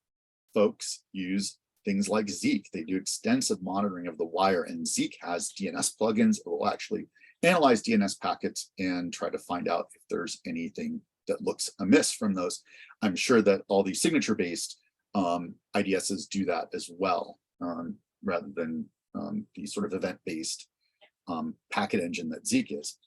folks use things like Zeek. They do extensive monitoring of the wire, and Zeek has DNS plugins that will actually analyze DNS packets and try to find out if there's anything that looks amiss from those. I'm sure that all these signature-based IDSs do that as well, rather than the sort of event-based packet engine that Zeek is.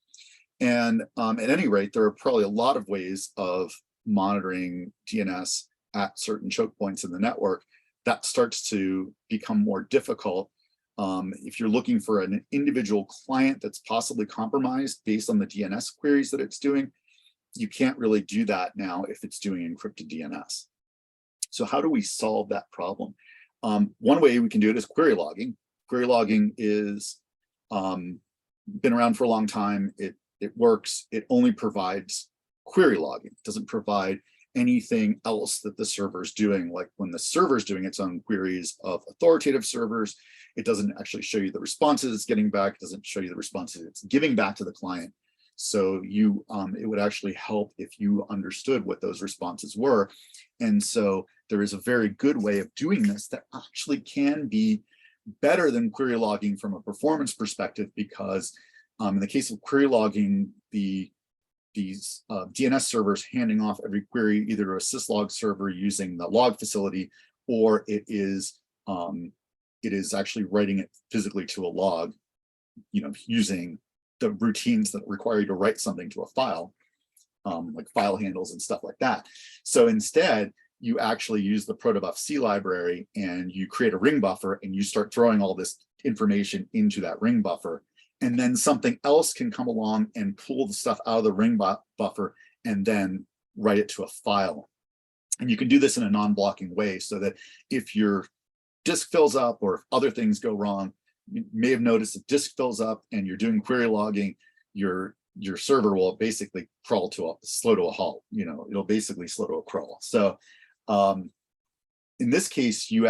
And at any rate, there are probably a lot of ways of monitoring DNS at certain choke points in the network. That starts to become more difficult. If you're looking for an individual client that's possibly compromised based on the DNS queries that it's doing, you can't really do that now if it's doing encrypted DNS. So how do we solve that problem? One way we can do it is query logging. Query logging is been around for a long time. It works. It only provides query logging. It doesn't provide anything else that the server is doing. Like when the server is doing its own queries of authoritative servers, it doesn't actually show you the responses it's getting back. It doesn't show you the responses it's giving back to the client. So you, it would actually help if you understood what those responses were. And so there is a very good way of doing this that actually can be better than query logging from a performance perspective, because in the case of query logging, these DNS servers handing off every query either to a syslog server using the log facility, or it is actually writing it physically to a log, using the routines that require you to write something to a file, like file handles and stuff like that. So instead, you actually use the protobuf library and you create a ring buffer and you start throwing all this information into that ring buffer. And then something else can come along and pull the stuff out of the ring buffer and then write it to a file. And you can do this in a non-blocking way so that if your disk fills up or if other things go wrong, you may have noticed the disk fills up and you're doing query logging, your server will basically slow to a halt. It'll basically slow to a crawl. So in this case, you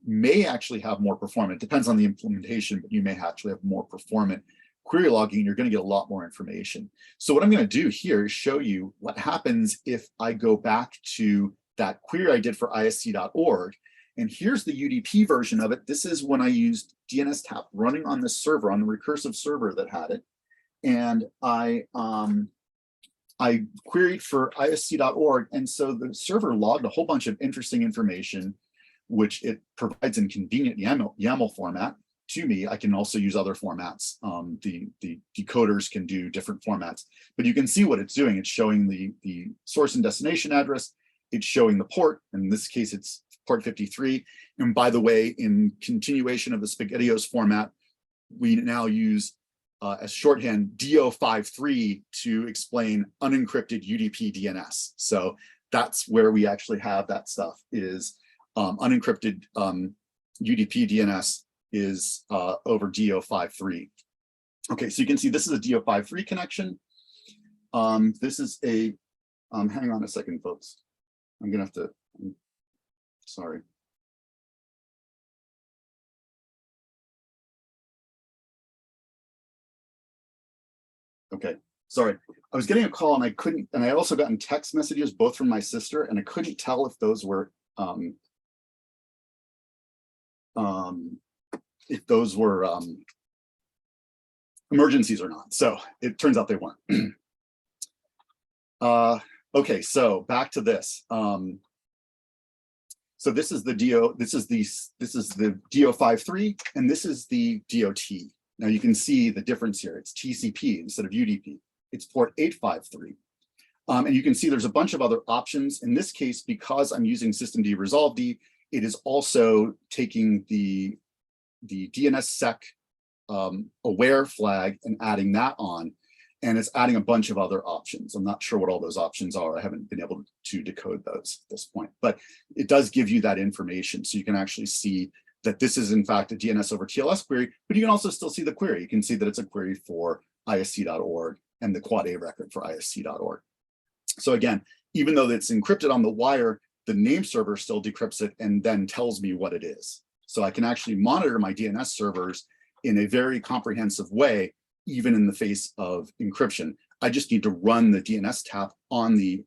may have more performant. It depends on the implementation, but you may actually have more performant query logging. You're going to get a lot more information. So what I'm going to do here is show you what happens if I go back to that query I did for isc.org. And here's the UDP version of it. This is when I used DNS-TAP running on this server, on the recursive server that had it. And I queried for isc.org, and so the server logged a whole bunch of interesting information, which it provides in convenient YAML format to me. I can also use other formats. The decoders can do different formats, but you can see what it's doing. It's showing the source and destination address. It's showing the port. In this case, it's port 53. And by the way, in continuation of the SpaghettiOs format, we now use as shorthand DO53 to explain unencrypted UDP DNS. So that's where we actually have that stuff is unencrypted UDP DNS is over DO53. Okay, so you can see this is a DO53 connection. This is a, hang on a second, folks. I'm gonna have to, sorry. Okay, sorry. I was getting a call and I couldn't, and I also gotten text messages both from my sister, and I couldn't tell if those were emergencies or not. So it turns out they weren't. Okay, so back to this. So this is the the DO53, and this is the DoT. Now you can see the difference here. It's TCP instead of UDP. It's port 853. And you can see there's a bunch of other options. In this case, because I'm using systemd resolved, it is also taking the DNSSEC aware flag and adding that on. And it's adding a bunch of other options. I'm not sure what all those options are. I haven't been able to decode those at this point, but it does give you that information. So you can actually see that this is in fact a DNS-over-TLS query, but you can also still see the query. You can see that it's a query for ISC.org and the quad A record for ISC.org. So again, even though it's encrypted on the wire, the name server still decrypts it and then tells me what it is. So I can actually monitor my DNS servers in a very comprehensive way, even in the face of encryption. I just need to run the DNS tap on the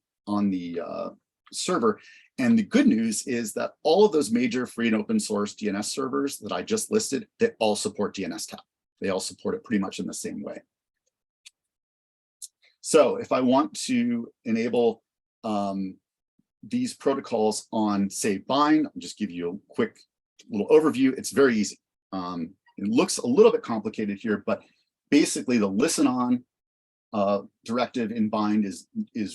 server. And the good news is that all of those major free and open source DNS servers that I just listed, they all support DNS tap. They all support it pretty much in the same way. So if I want to enable these protocols on, say, bind, I'll just give you a quick little overview. It's very easy. It looks a little bit complicated here, but basically the listen on directive in bind is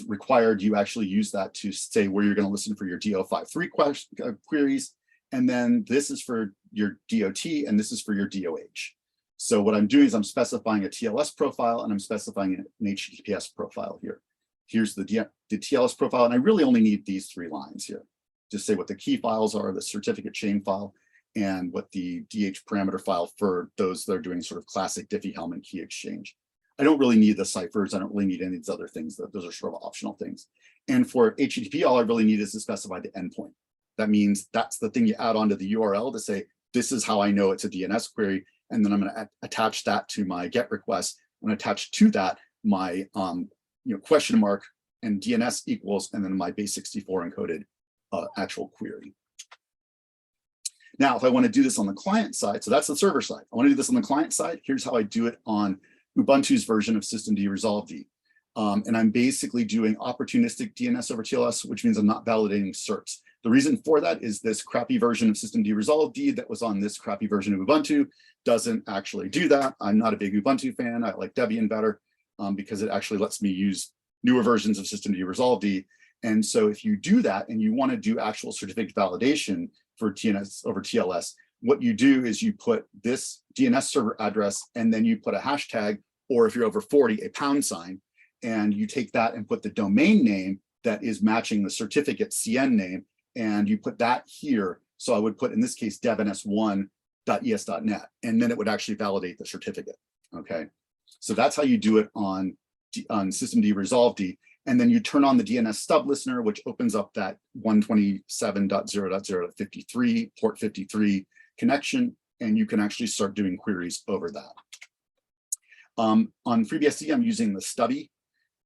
required. You actually use that to say where you're going to listen for your DO53 queries. And then this is for your DOT and this is for your DoH. So what I'm doing is I'm specifying a TLS profile and I'm specifying an HTTPS profile here. Here's the TLS profile, and I really only need these 3 lines here. Just say what the key files are, the certificate chain file, and what the DH parameter file for those that are doing sort of classic Diffie-Hellman key exchange. I don't really need the ciphers. I don't really need any of these other things. Those are sort of optional things. And for HTTP, all I really need is to specify the endpoint. That means that's the thing you add onto the URL to say, this is how I know it's a DNS query. And then I'm going to attach that to my GET request. I'm going to attach to that my question mark and DNS equals, and then my base64 encoded actual query. Now, if I want to do this on the client side, so that's the server side. I want to do this on the client side. Here's how I do it on Ubuntu's version of systemd resolved. And I'm basically doing opportunistic DNS-over-TLS, which means I'm not validating certs. The reason for that is this crappy version of systemd resolved that was on this crappy version of Ubuntu doesn't actually do that. I'm not a big Ubuntu fan. I like Debian better because it actually lets me use newer versions of systemd resolved. And so if you do that and you want to do actual certificate validation for DNS-over-TLS, what you do is you put this DNS server address and then you put a hashtag, or if you're over 40, a £, and you take that and put the domain name that is matching the certificate CN name, and you put that here. So I would put, in this case, devns1.es.net, and then it would actually validate the certificate, okay? So that's how you do it on systemd resolved. And then you turn on the DNS stub listener, which opens up that 127.0.0.53, port 53 connection, and you can actually start doing queries over that. On FreeBSD, I'm using the stubby.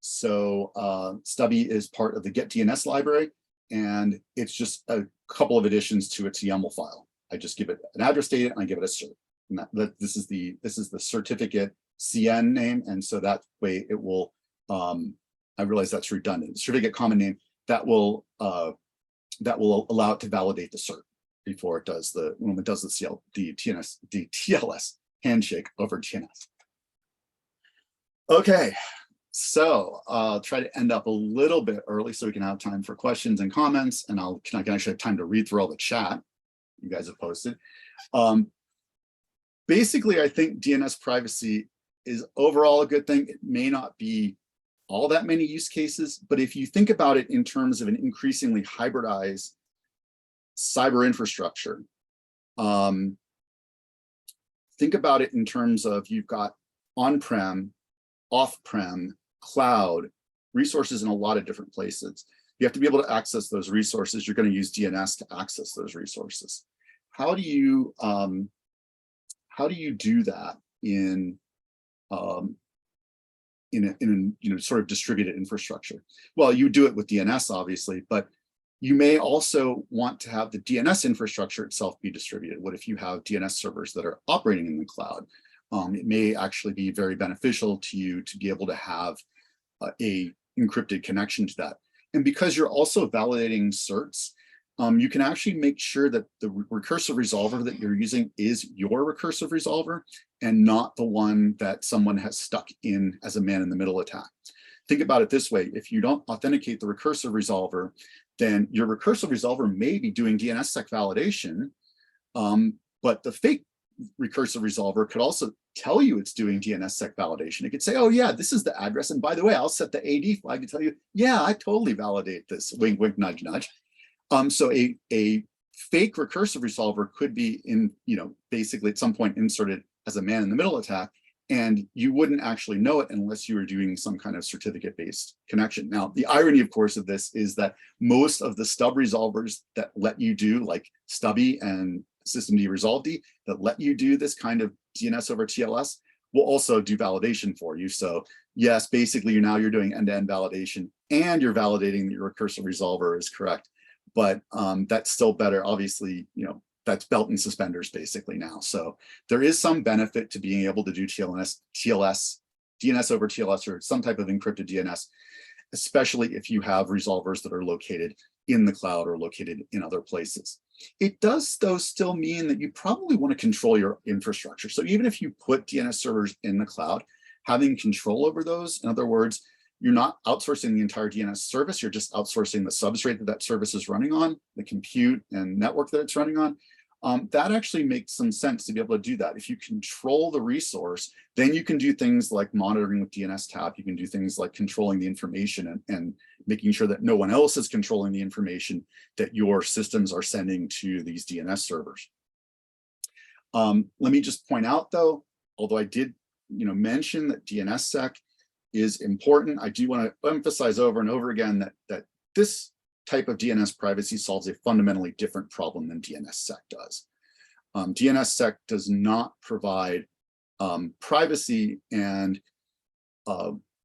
So stubby is part of the getDNS library, and it's just a couple of additions to its YAML file. I just give it an address data and I give it a cert. And this is the certificate CN name, and so that way it will. I realize that's redundant. The certificate common name that will allow it to validate the cert before it does when it does the TLS handshake over DNS. Okay, so I'll try to end up a little bit early so we can have time for questions and comments, and I can actually have time to read through all the chat you guys have posted. Basically, I think DNS privacy is overall a good thing. It may not be all that many use cases, but if you think about it in terms of an increasingly hybridized cyber infrastructure, think about it in terms of you've got on-prem, off-prem, cloud, resources in a lot of different places. You have to be able to access those resources. You're going to use DNS to access those resources. How do you do that in a sort of distributed infrastructure? Well, you do it with DNS, obviously, but you may also want to have the DNS infrastructure itself be distributed. What if you have DNS servers that are operating in the cloud? It may actually be very beneficial to you to be able to have a encrypted connection to that. And because you're also validating certs, you can actually make sure that the recursive resolver that you're using is your recursive resolver and not the one that someone has stuck in as a man-in-the-middle attack. Think about it this way: if you don't authenticate the recursive resolver, then your recursive resolver may be doing DNSSEC validation, but the fake recursive resolver could also tell you it's doing DNSSEC validation. It could say, oh yeah, this is the address, and by the way, I'll set the AD flag to tell you, yeah, I totally validate this, wink, wink, nudge, nudge. So a fake recursive resolver could be basically at some point inserted as a man-in-the-middle attack, and you wouldn't actually know it unless you were doing some kind of certificate-based connection. Now, the irony, of course, of this is that most of the stub resolvers that let you do, like Stubby and Systemd Resolved, that let you do this kind of DNS over TLS will also do validation for you. So yes, basically you're doing end-to-end validation and you're validating that your recursive resolver is correct. But that's still better. Obviously, that's belt and suspenders basically now. So there is some benefit to being able to do DNS over TLS, or some type of encrypted DNS, especially if you have resolvers that are located in the cloud or located in other places. It does, though, still mean that you probably want to control your infrastructure. So even if you put DNS servers in the cloud, having control over those, in other words, you're not outsourcing the entire DNS service, you're just outsourcing the substrate that service is running on, the compute and network that it's running on. That actually makes some sense to be able to do that. If you control the resource, then you can do things like monitoring with DNSTAP. You can do things like controlling the information and making sure that no one else is controlling the information that your systems are sending to these DNS servers. Let me just point out, though, although I did mention that DNSSEC is important, I do want to emphasize over and over again that this type of DNS privacy solves a fundamentally different problem than DNSSEC does. DNSSEC does not provide privacy, and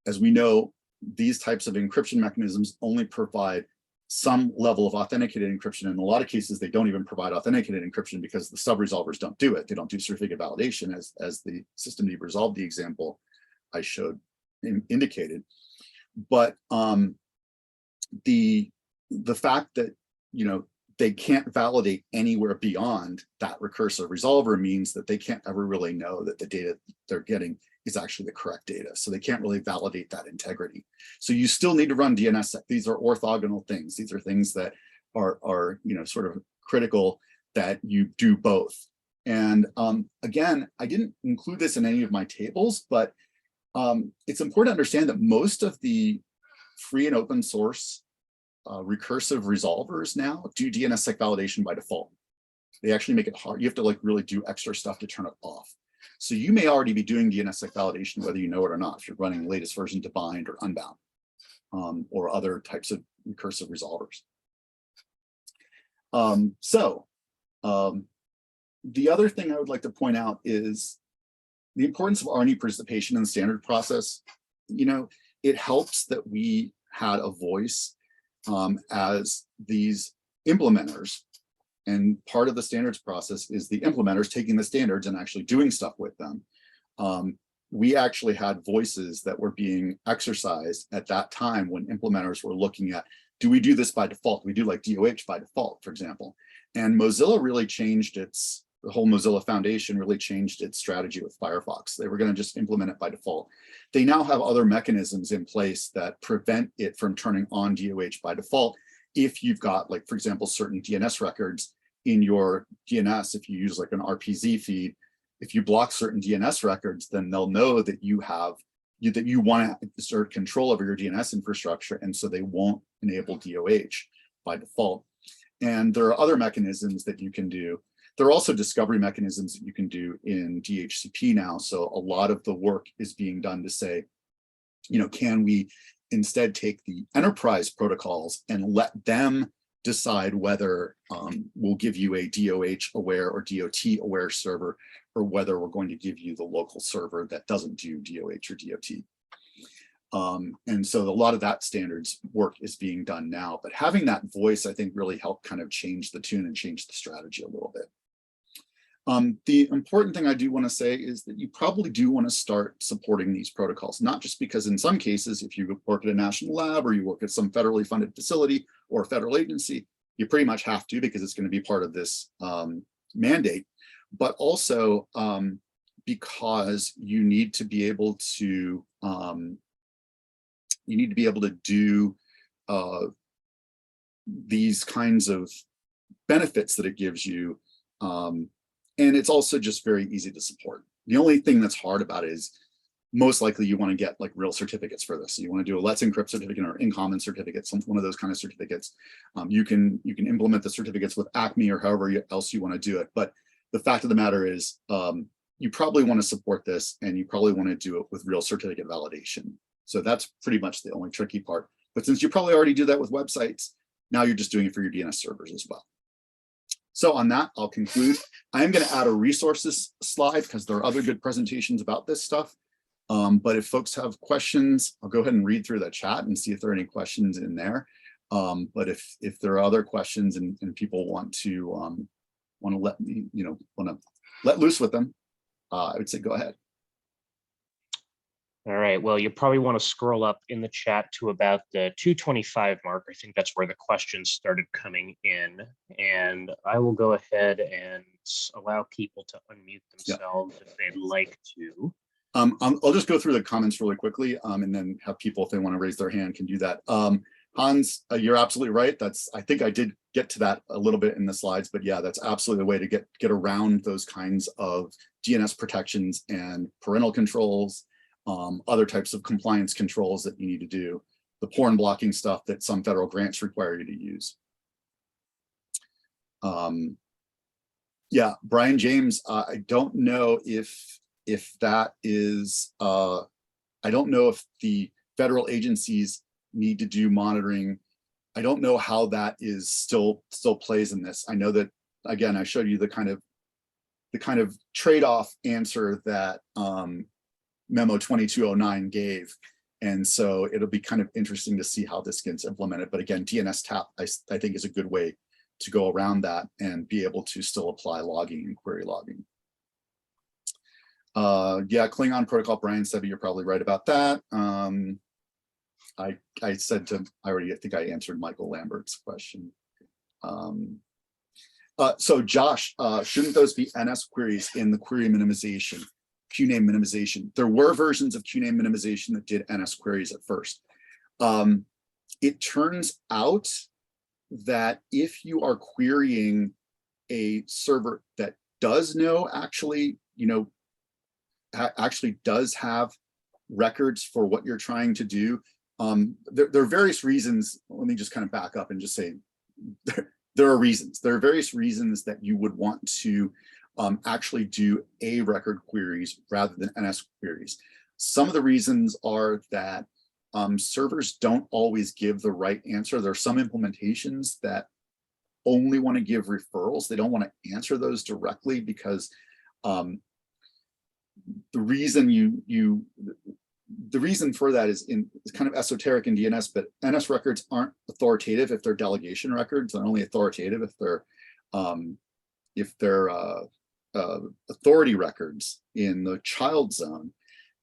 as we know, these types of encryption mechanisms only provide some level of authenticated encryption. In a lot of cases, they don't even provide authenticated encryption because the sub-resolvers don't do it. They don't do certificate validation, as the Systemd Resolved example I showed indicated. But the fact that they can't validate anywhere beyond that recursive resolver means that they can't ever really know that the data they're getting is actually the correct data. So they can't really validate that integrity. So you still need to run DNSSEC. These are orthogonal things. These are things that are sort of critical that you do both. And again, I didn't include this in any of my tables, but it's important to understand that most of the free and open source recursive resolvers now do DNSSEC validation by default. They actually make it hard. You have to really do extra stuff to turn it off. So you may already be doing DNSSEC validation whether you know it or not, if you're running latest version to bind or unbound, or other types of recursive resolvers. The other thing I would like to point out is the importance of RNE participation in the standard process. It helps that we had a voice as these implementers, and part of the standards process is the implementers taking the standards and actually doing stuff with them. We actually had voices that were being exercised at that time when implementers were looking at, do we do this by default? Do we do like DoH by default, for example? And Mozilla really changed the whole Mozilla Foundation really changed its strategy with Firefox. They were going to just implement it by default. They now have other mechanisms in place that prevent it from turning on DoH by default. If you've got, like, for example, certain DNS records in your DNS, if you use like an RPZ feed, if you block certain DNS records, then they'll know that you want to assert control over your DNS infrastructure, and so they won't enable DoH by default. And there are other mechanisms that you can do. There are also discovery mechanisms that you can do in DHCP now. So a lot of the work is being done to say, can we instead take the enterprise protocols and let them decide whether we'll give you a DoH aware or DoT aware server, or whether we're going to give you the local server that doesn't do DoH or DoT. And so a lot of that standards work is being done now, but having that voice, I think, really helped kind of change the tune and change the strategy a little bit. The important thing I do want to say is that you probably do want to start supporting these protocols, not just because in some cases, if you work at a national lab or you work at some federally funded facility or a federal agency, you pretty much have to, because it's going to be part of this mandate, but also because you need to be able to do these kinds of benefits that it gives you. And it's also just very easy to support. The only thing that's hard about it is most likely you want to get like real certificates for this. So you want to do a Let's Encrypt certificate or in common certificate, one of those kind of certificates. You can implement the certificates with Acme or however else you want to do it. But the fact of the matter is, you probably want to support this, and you probably want to do it with real certificate validation. So that's pretty much the only tricky part. But since you probably already do that with websites, now you're just doing it for your DNS servers as well. So on that, I'll conclude. I am going to add a resources slide because there are other good presentations about this stuff. But if folks have questions, I'll go ahead and read through the chat and see if there are any questions in there. But if there are other questions and people want to let me, want to let loose with them, I would say go ahead. All right, well, you probably want to scroll up in the chat to about the 2:25 mark. I think that's where the questions started coming in. And I will go ahead and allow people to unmute themselves if they'd like to. I'll just go through the comments really quickly and then have people, if they want to raise their hand, can do that. Hans, you're absolutely right. I think I did get to that a little bit in the slides, but yeah, that's absolutely the way to get around those kinds of DNS protections and parental controls, other types of compliance controls that you need to do, the porn blocking stuff that some federal grants require you to use. Yeah, Brian James, I don't know if that is, I don't know if the federal agencies need to do monitoring. I don't know how that is still plays in this. I know that, again, I showed you the kind of trade-off answer that Memo 2209 gave. And so it'll be kind of interesting to see how this gets implemented. But again, DNS TAP, I think, is a good way to go around that and be able to still apply logging and query logging. Yeah, Klingon protocol, Brian said, you're probably right about that. I think I answered Michael Lambert's question. So Josh, shouldn't those be NS queries in the query minimization, QName minimization? There were versions of QName minimization that did NS queries at first. It turns out that if you are querying a server that does know actually does have records for what you're trying to do, there are various reasons. Let me just kind of back up and just say there are reasons. There are various reasons that you would want to actually do A record queries rather than NS queries. Some of the reasons are that servers don't always give the right answer. There are some implementations that only want to give referrals. They don't want to answer those directly because the reason for that is it's kind of esoteric in DNS, but NS records aren't authoritative if they're delegation records. They're only authoritative if they're authority records in the child zone.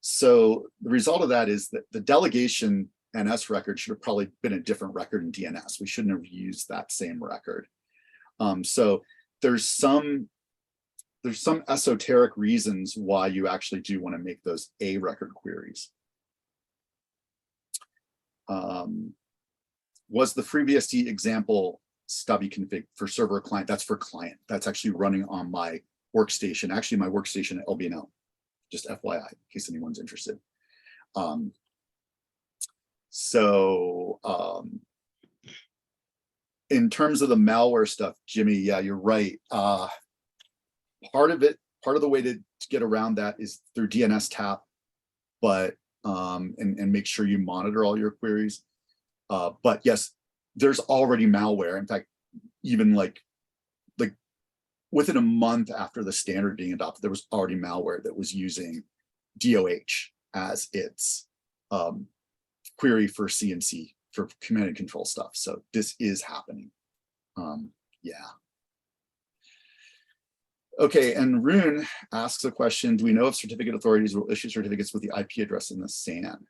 So the result of that is that the delegation NS record should have probably been a different record in DNS. We shouldn't have used that same record. So there's some esoteric reasons why you actually do want to make those A record queries. Was the FreeBSD example stubby config for server client? That's for client. That's actually running on my workstation. Actually, my workstation at LBNL. Just FYI, in case anyone's interested. In terms of the malware stuff, Jimmy, yeah, you're right. Part of the way to get around that is through DNS TAP, but and make sure you monitor all your queries. But yes, there's already malware. In fact, even like within a month after the standard being adopted, there was already malware that was using DoH as its query for CNC, for command and control stuff. So this is happening. Yeah. Okay, and Rune asks a question, do we know if certificate authorities will issue certificates with the IP address in the SAN?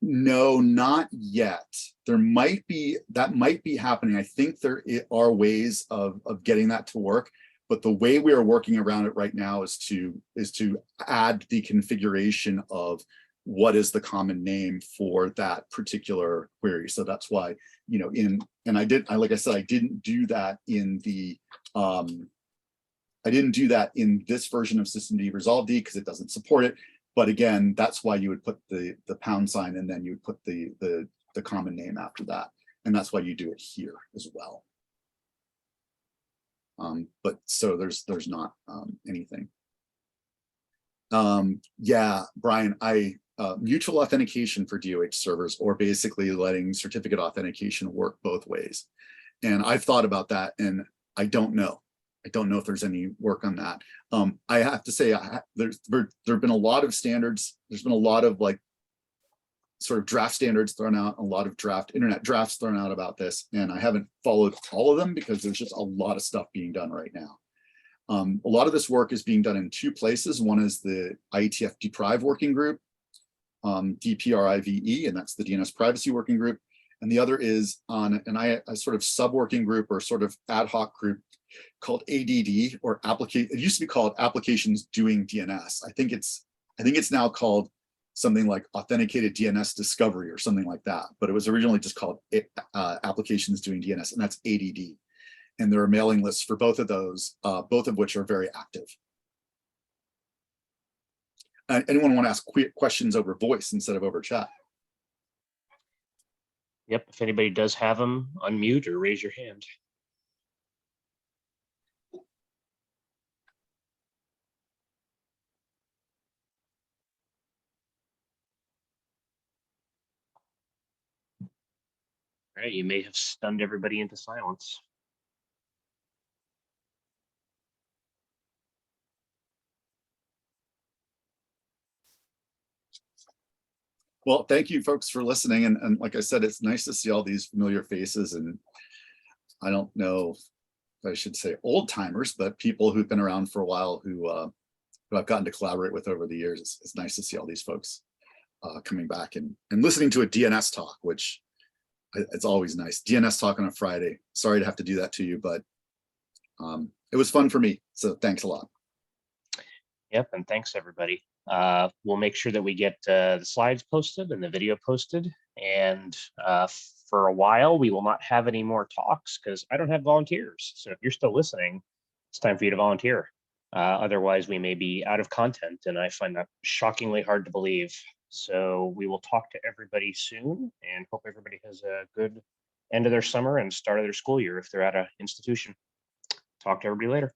No, not yet. There might be, that might be happening. I think there are ways of getting that to work, but the way we are working around it right now is to add the configuration of what is the common name for that particular query. So that's why, you know, like I said, I didn't do that in the, I didn't do that in this version of systemd resolved because it doesn't support it. But again, that's why you would put the pound sign and then you would put the common name after that. And that's why you do it here as well. But so there's not anything. Yeah, Brian, mutual authentication for DoH servers, or basically letting certificate authentication work both ways. And I've thought about that, and I don't know. I don't know if there's any work on that. I have to say, there've been a lot of standards. There's been a lot of like sort of draft standards thrown out, a lot of internet drafts thrown out about this, and I haven't followed all of them because there's just a lot of stuff being done right now. A lot of this work is being done in two places. One is the IETF Deprive working group, DPRIVE, and that's the DNS privacy working group. And the other is on a sort of sub-working group or sort of ad hoc group called ADD, or it used to be called Applications Doing DNS. I think it's now called something like Authenticated DNS Discovery or something like that. But it was originally just called Applications Doing DNS, and that's ADD. And there are mailing lists for both of those, both of which are very active. Anyone want to ask questions over voice instead of over chat? Yep, if anybody does have them, unmute or raise your hand. All right, you may have stunned everybody into silence. Well, thank you folks for listening. And like I said, it's nice to see all these familiar faces. And I don't know if I should say old timers, but people who've been around for a while who I've gotten to collaborate with over the years. It's nice to see all these folks coming back and listening to a DNS talk, which it's always nice. DNS talk on a Friday. Sorry to have to do that to you, but it was fun for me. So thanks a lot. Yep, and thanks everybody. We'll make sure that we get the slides posted and the video posted. And for a while, we will not have any more talks because I don't have volunteers. So if you're still listening, it's time for you to volunteer. Otherwise, we may be out of content, and I find that shockingly hard to believe. So we will talk to everybody soon and hope everybody has a good end of their summer and start of their school year if they're at an institution. Talk to everybody later.